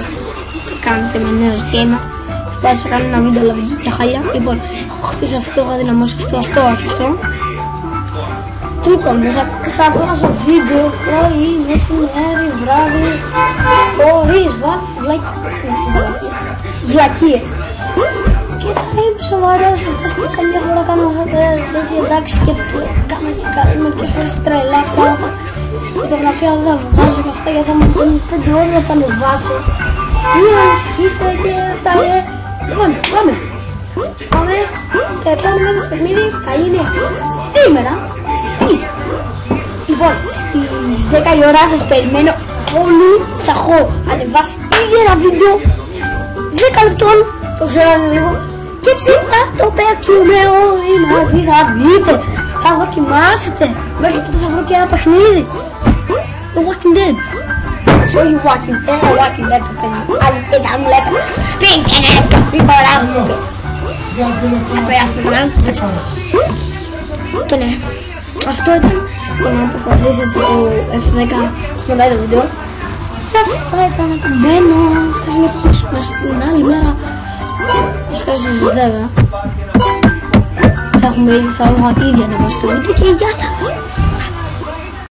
σας, τι κάνετε με νέος gamer. Προσπάθησα να κάνω ένα βίντεο αλλά για χαλιά. Λοιπόν, έχω χτίσει αυτό, έχω δυναμώσει αυτό, αυτό. Λοιπόν, θα βγάζω βίντεο πρωί, μεσημέρι, βράδυ, χωρίς βλακίες. Και θα είμαι σοβαρός, και καμιά φορά κάνω τέτοια εντάξει και κάνω και μερικές φορές τρελά πράγματα. Φωτογραφία δεν θα βγάζω και αυτά γιατί θα μου δίνουν 5 ώρες να τα ανεβάσω. Μην ανησυχείτε και αυτά είναι. Λοιπόν, πάμε και πάμε ένα παιχνίδι, θα γίνει σήμερα στις 10 η ώρα. Σας περιμένω όλοι, θα έχω ανεβάσει ήδη ένα βίντεο 10 λεπτών, το ξέρω είναι λίγο, και έτσι θα το παίξουμε όλοι μαζί, θα δείτε, θα δοκιμάσετε, μέχρι τότε θα βρω και ένα παιχνίδι, το Walking Dead. So you Walking Dead το παίζει, αλήθεια μου λέτε, πήγαινε, γρήγορα μου πες. Θα περάσει να παίξω. Και ναι, αυτό ήταν. Να προσπαθήσετε το F10 σπουδάει το βίντεο. Και αυτά ήταν αγαπημένο. Θα συνεχίσουμε στην άλλη μέρα. Στις 10 θα έχουμε ήδη ανεβάσει το βίντεο και γεια σας.